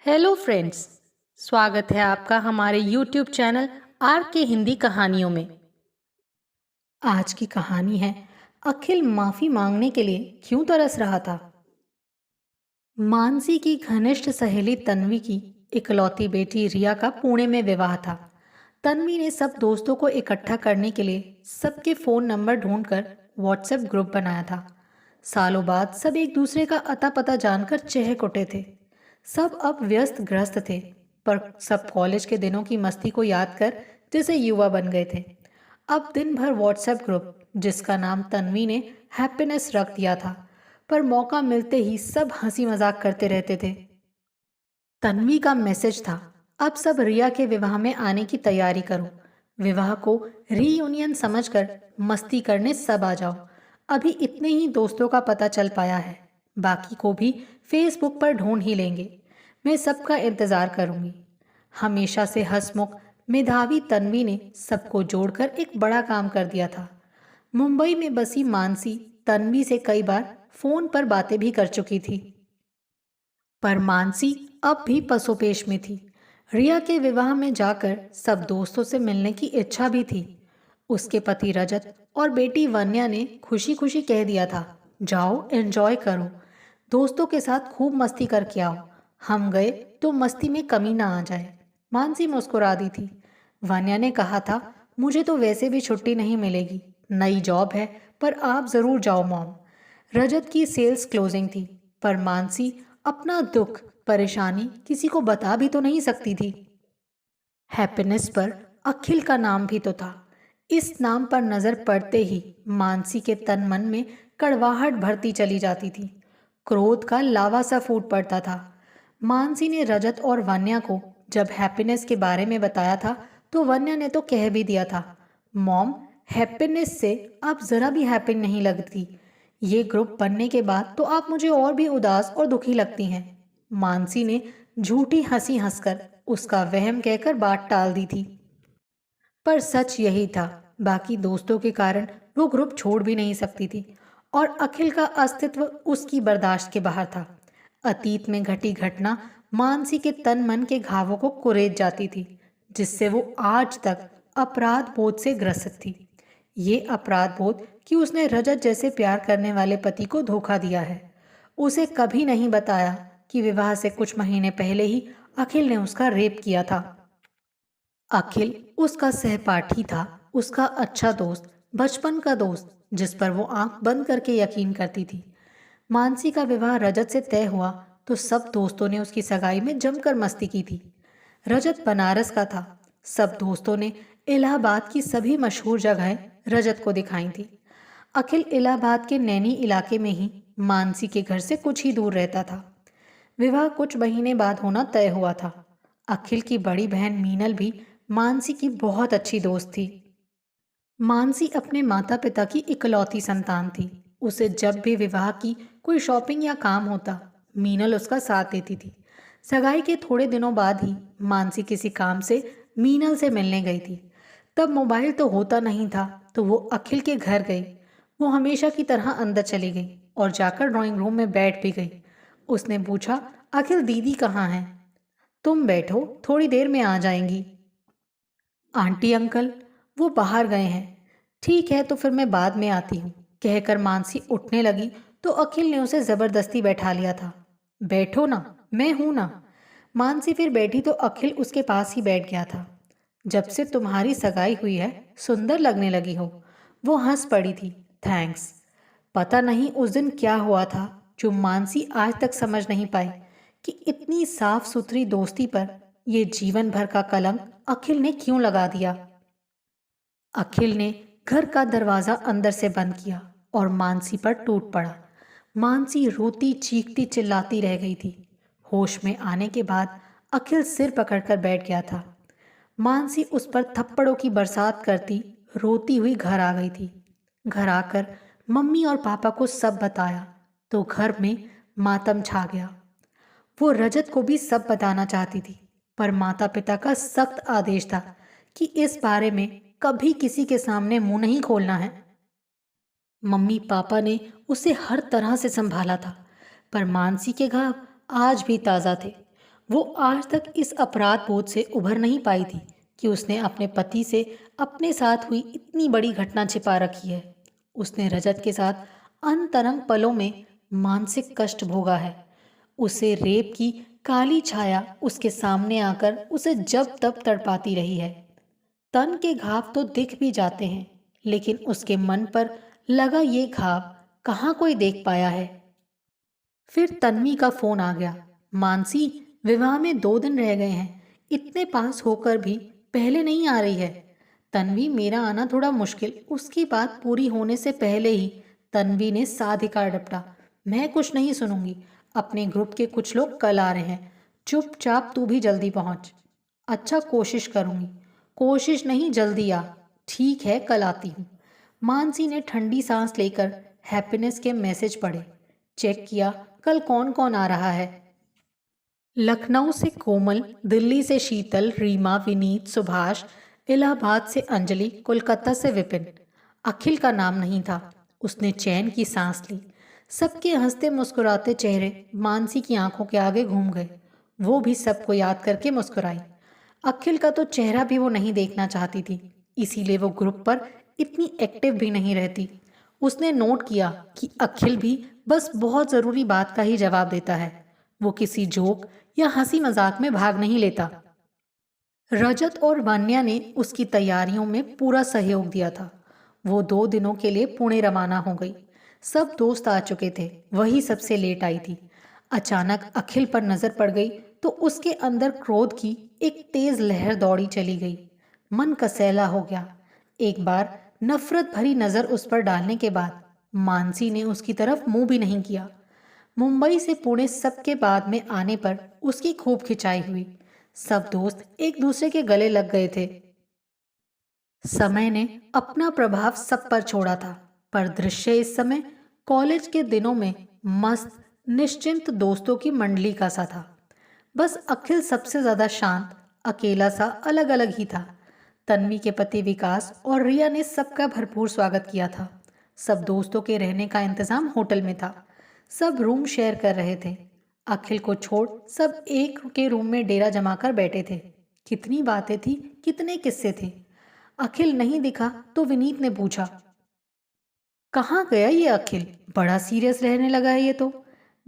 Hello friends. स्वागत है आपका हमारे यूट्यूब चैनल आर के हिंदी कहानियों में। आज की कहानी है अखिल माफी मांगने के लिए क्यों तरस रहा था। मानसी की घनिष्ठ सहेली तन्वी की इकलौती बेटी रिया का पुणे में विवाह था। तन्वी ने सब दोस्तों को इकट्ठा करने के लिए सबके फ़ोन नंबर ढूंढकर व्हाट्सएप ग्रुप बनाया था। सालों बाद सब एक दूसरे का अता पता जानकर चहक उठे थे। सब अब व्यस्त ग्रस्त थे, पर सब कॉलेज के दिनों की मस्ती को याद कर जैसे युवा बन गए थे। अब दिन भर व्हाट्सएप ग्रुप, जिसका नाम तन्वी ने हैप्पीनेस रख दिया था, पर मौका मिलते ही सब हंसी मजाक करते रहते थे। तन्वी का मैसेज था, अब सब रिया के विवाह में आने की तैयारी करो। विवाह को रीयूनियन समझकर मस्ती करने सब आ जाओ। अभी इतने ही दोस्तों का पता चल पाया है, बाकी को भी फेसबुक पर ढूंढ ही लेंगे। मैं सबका इंतज़ार करूंगी। हमेशा से हंसमुख मेधावी तन्वी ने सबको जोड़कर एक बड़ा काम कर दिया था। मुंबई में बसी मानसी तन्वी से कई बार फोन पर बातें भी कर चुकी थी, पर मानसी अब भी पसोपेश में थी। रिया के विवाह में जाकर सब दोस्तों से मिलने की इच्छा भी थी। उसके पति रजत और बेटी वन्या ने खुशी खुशी कह दिया था, जाओ एंजॉय करो, दोस्तों के साथ खूब मस्ती करके आओ। हम गए तो मस्ती में कमी ना आ जाए। मानसी मुस्कुरा दी थी। वन्या ने कहा था, मुझे तो वैसे भी छुट्टी नहीं मिलेगी, नई जॉब है, पर आप जरूर जाओ मॉम। रजत की सेल्स क्लोजिंग थी, पर मानसी अपना दुख परेशानी किसी को बता भी तो नहीं सकती थी। हैप्पीनेस पर अखिल का नाम भी तो था। इस नाम पर नजर पड़ते ही मानसी के तन मन में कड़वाहट भरती चली जाती थी। क्रोध का लावा सा फूट पड़ता था। मानसी ने रजत और वन्या को जब हैप्पीनेस के बारे में बताया था, तो वन्या ने तो कह भी दिया था, मॉम, हैप्पीनेस से आप जरा भी हैप्पी नहीं लगती। ये ग्रुप बनने के बाद तो आप मुझे और भी उदास और दुखी लगती हैं। मानसी ने झूठी हंसी हंसकर उसका वहम कहकर बात टाल दी थी, पर सच यही था। बाकी दोस्तों के कारण वो ग्रुप छोड़ भी नहीं सकती थी, और अखिल का अस्तित्व उसकी बर्दाश्त के बाहर था। अतीत में घटी घटना मानसी के तन मन के घावों को कुरेद जाती थी, जिससे वो आज तक अपराध बोध से ग्रसित थी। ये अपराध बोध कि उसने रजत जैसे प्यार करने वाले पति को धोखा दिया है। उसे कभी नहीं बताया कि विवाह से कुछ महीने पहले ही अखिल ने उसका रेप किया था। अखिल उसका सहपाठी था, उसका अच्छा दोस्त, बचपन का दोस्त, जिस पर वो आंख बंद करके यकीन करती थी। मानसी का विवाह रजत से तय हुआ तो सब दोस्तों ने उसकी सगाई में जमकर मस्ती की थी। रजत बनारस का था। सब दोस्तों ने इलाहाबाद की सभी मशहूर जगहें रजत को दिखाई थी। अखिल इलाहाबाद के नैनी इलाके में ही मानसी के घर से कुछ ही दूर रहता था। विवाह कुछ महीने बाद होना तय हुआ था। अखिल की बड़ी बहन मीनल भी मानसी की बहुत अच्छी दोस्त थी। मानसी अपने माता पिता की इकलौती संतान थी। उसे जब भी विवाह की कोई शॉपिंग या काम होता, मीनल उसका साथ देती थी। सगाई के थोड़े दिनों बाद ही मानसी किसी काम से मीनल से मिलने गई थी। तब मोबाइल तो होता नहीं था, तो वो अखिल के घर गई। वो हमेशा की तरह अंदर चली गई और जाकर ड्राइंग रूम में बैठ भी गई। उसने पूछा, अखिल दीदी कहाँ हैं? तुम बैठो, थोड़ी देर में आ जाएंगी। आंटी अंकल, वो बाहर गए हैं। ठीक है, तो फिर मैं बाद में आती हूँ, कहकर मानसी उठने लगी तो अखिल ने उसे जबरदस्ती बैठा लिया था। बैठो ना, मैं हूं ना। मानसी फिर बैठी तो अखिल उसके पास ही बैठ गया था। जब से तुम्हारी सगाई हुई है सुंदर लगने लगी हो। वो हंस पड़ी थी। थैंक्स। पता नहीं उस दिन क्या हुआ था जो मानसी आज तक समझ नहीं पाई कि इतनी साफ सुथरी दोस्ती पर ये जीवन भर का कलंक अखिल ने क्यों लगा दिया। अखिल ने घर का दरवाजा अंदर से बंद किया और मानसी पर टूट पड़ा। मानसी रोती चीखती चिल्लाती रह गई थी। होश में आने के बाद अखिल सिर पकड़कर बैठ गया था। मानसी उस पर थप्पड़ों की बरसात करती रोती हुई घर आ गई थी। घर आकर मम्मी और पापा को सब बताया तो घर में मातम छा गया। वो रजत को भी सब बताना चाहती थी, पर माता पिता का सख्त आदेश था कि इस बारे में कभी किसी के सामने मुंह नहीं खोलना है। मम्मी पापा ने उसे हर तरह से संभाला था, पर मानसी के घाव आज भी ताज़ा थे। वो आज तक इस अपराध बोध से उभर नहीं पाई थी कि उसने अपने पति से अपने साथ हुई इतनी बड़ी घटना छिपा रखी है। उसने रजत के साथ अंतरंग पलों में मानसिक कष्ट भोगा है। उसे रेप की काली छाया उसके सामने आकर उसे जब तब तड़पाती रही है। तन के घाव तो दिख भी जाते हैं, लेकिन उसके मन पर लगा ये घाव कहाँ कोई देख पाया है। फिर तन्वी का फोन आ गया। मानसी, विवाह में 2 दिन रह गए हैं, इतने पास होकर भी पहले नहीं आ रही है। तन्वी, मेरा आना थोड़ा मुश्किल। उसकी बात पूरी होने से पहले ही तन्वी ने साधिकार डपटा। मैं कुछ नहीं सुनूंगी। अपने ग्रुप के कुछ लोग कल आ रहे हैं, चुपचाप तू भी जल्दी पहुंच। अच्छा, कोशिश करूंगी। कोशिश नहीं, जल्दी आ। ठीक है, कल आती हूँ। मानसी ने ठंडी सांस लेकर हैप्पीनेस के मैसेज पढ़े। चेक किया कल कौन कौन आ रहा है। लखनऊ से कोमल, दिल्ली से शीतल, रीमा, विनीत, सुभाष, इलाहाबाद से अंजलि, कोलकाता से विपिन। अखिल का नाम नहीं था। उसने चैन की सांस ली। सबके हंसते मुस्कुराते चेहरे मानसी की आंखों के आगे घूम गए। वो भी सबको याद करके मुस्कुराई। अखिल का तो चेहरा भी वो नहीं देखना चाहती थी, इसीलिए वो ग्रुप पर इतनी एक्टिव भी नहीं रहती। उसने नोट किया कि अखिल भी बस बहुत ज़रूरी बात का ही जवाब देता है। वो किसी जोक या हंसी मजाक में भाग नहीं लेता। रजत और वान्या ने उसकी तैयारियों में पूरा सहयोग दिया था। वो 2 दिनों के लिए पुणे रवाना हो गई। सब दोस्त आ चुके थे, वही सबसे लेट आई थी। अचानक अखिल पर नजर पड़ गई तो उसके अंदर क्रोध की एक तेज लहर दौड़ी चली गई। मन कसैला हो गया। एक बार नफरत भरी नजर उस पर डालने के बाद मानसी ने उसकी तरफ मुंह भी नहीं किया। मुंबई से पुणे सबके बाद में आने पर उसकी खूब खिंचाई हुई। सब दोस्त एक दूसरे के गले लग गए थे। समय ने अपना प्रभाव सब पर छोड़ा था, पर दृश्य इस समय कॉलेज के दिनों में मस्त निश्चिंत दोस्तों की मंडली का सा था। बस अखिल सबसे ज्यादा शांत, अकेला सा अलग अलग ही था। तन्वी के पति विकास और रिया ने सबका भरपूर स्वागत किया था। सब दोस्तों के रहने का इंतजाम होटल में था। सब रूम शेयर कर रहे थे। अखिल को छोड़ सब एक के रूम में डेरा जमाकर बैठे थे। कितनी बातें थी, कितने किस्से थे। अखिल नहीं दिखा तो विनीत ने पूछा, कहाँ गया ये अखिल? बड़ा सीरियस रहने लगा है ये तो।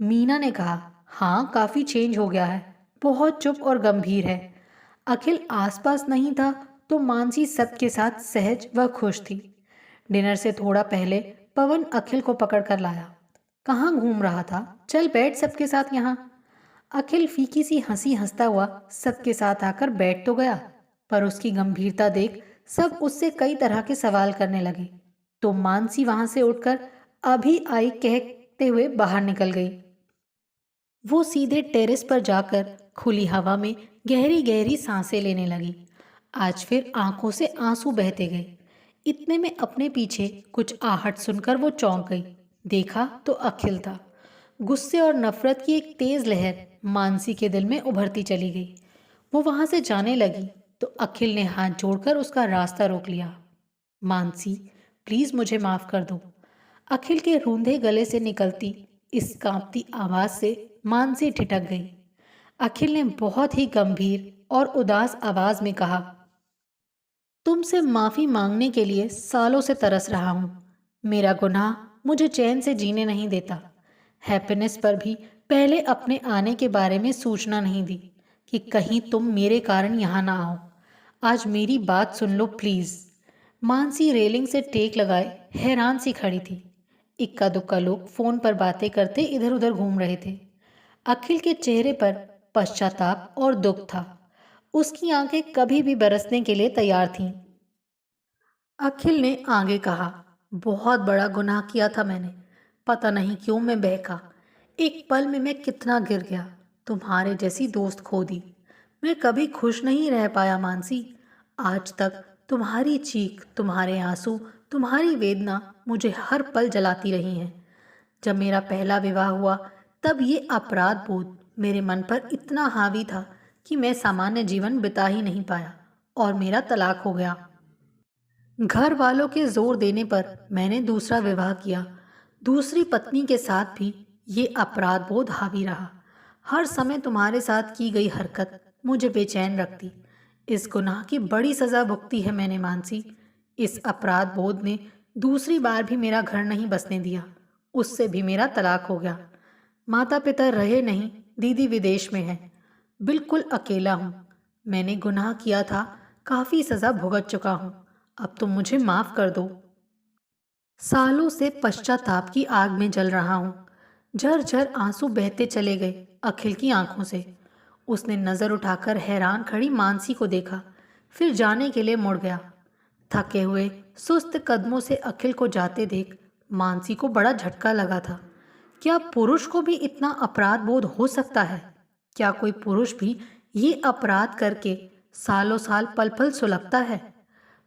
मीना ने कहा, हाँ, काफी चेंज हो गया है, बहुत चुप और गंभीर है। अखिल आसपास नहीं था तो मानसी सबके साथ सहज व खुश थी। डिनर से थोड़ा पहले पवन अखिल को पकड़ कर लाया। कहाँ घूम रहा था? चल बैठ सबके साथ यहाँ। अखिल फीकी सी हंसी हंसता हुआ सबके साथ आकर बैठ तो गया, पर उसकी गंभीरता देख सब उससे कई तरह के सवाल करने लगे। तो मानसी वहां से उठकर अभी आई कहते हुए बाहर निकल गई। वो सीधे टेरेस पर जाकर खुली हवा में गहरी गहरी सांसें लेने लगी। आज फिर आंखों से आंसू बहते गए। इतने में अपने पीछे कुछ आहट सुनकर वो चौंक गई। देखा तो अखिल था। गुस्से और नफरत की एक तेज लहर मानसी के दिल में उभरती चली गई। वो वहां से जाने लगी तो अखिल ने हाथ जोड़कर उसका रास्ता रोक लिया। मानसी, प्लीज मुझे माफ कर दो। अखिल के रूंधे गले से निकलती इस कांपती आवाज से मानसी ठिठक गई। अखिल ने बहुत ही गंभीर और उदास आवाज में कहा, तुमसे माफी मांगने के लिए सालों से तरस रहा हूं। मेरा गुनाह मुझे चैन से जीने नहीं देता। हैप्पीनेस पर भी पहले अपने आने के बारे में सूचना नहीं दी कि कहीं तुम मेरे कारण यहाँ ना आओ। आज मेरी बात सुन लो प्लीज। मानसी रेलिंग से टेक लगाए हैरान सी खड़ी थी। इक्का दुक्का लोग फोन पर बातें करते इधर उधर घूम रहे थे। अखिल के चेहरे पर पश्चाताप और दुख था। उसकी आंखें कभी भी बरसने के लिए तैयार थीं। अखिल ने आगे कहा, बहुत बड़ा गुनाह किया था मैंने। पता नहीं क्यों मैं बहका। एक पल में मैं कितना गिर गया। तुम्हारे जैसी दोस्त खो दी। मैं कभी खुश नहीं रह पाया मानसी। आज तक तुम्हारी चीख, तुम्हारे आंसू, तुम्हारी वेदना मुझे हर पल जलाती रही हैं। जब मेरा पहला विवाह हुआ तब ये अपराध बोध मेरे मन पर इतना हावी था कि मैं सामान्य जीवन बिता ही नहीं पाया और मेरा तलाक हो गया। घर वालों के जोर देने पर मैंने दूसरा विवाह किया। दूसरी पत्नी के साथ भी ये अपराध बोध हावी रहा। हर समय तुम्हारे साथ की गई हरकत मुझे बेचैन रखती। इस गुनाह की बड़ी सजा भुगती है मैंने मानसी। इस अपराध बोध ने दूसरी बार भी मेरा घर नहीं बसने दिया। उससे भी मेरा तलाक हो गया। माता पिता रहे नहीं, दीदी विदेश में है। बिल्कुल अकेला हूँ। मैंने गुनाह किया था, काफी सजा भुगत चुका हूँ। अब तुम मुझे माफ कर दो। सालों से पश्चाताप की आग में जल रहा हूँ। झरझर आंसू बहते चले गए अखिल की आंखों से। उसने नजर उठाकर हैरान खड़ी मानसी को देखा, फिर जाने के लिए मुड़ गया। थके हुए सुस्त कदमों से अखिल को जाते देख मानसी को बड़ा झटका लगा था। क्या पुरुष को भी इतना अपराध बोध हो सकता है? क्या कोई पुरुष भी ये अपराध करके सालों साल पल पल सुलगता है?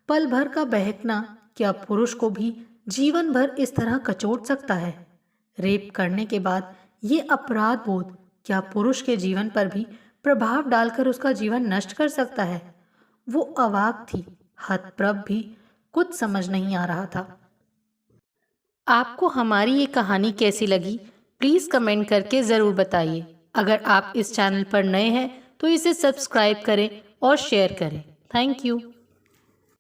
पल भर का बहकना क्या पुरुष को भी जीवन भर इस तरह कचोट सकता है? रेप करने के बाद ये अपराध बोध क्या पुरुष के जीवन पर भी प्रभाव डालकर उसका जीवन नष्ट कर सकता है? वो अवाक थी, हतप्रभ भी। कुछ समझ नहीं आ रहा था। आपको हमारी ये कहानी कैसी लगी, प्लीज़ कमेंट करके ज़रूर बताइए। अगर आप इस चैनल पर नए हैं तो इसे सब्सक्राइब करें और शेयर करें। Thank you.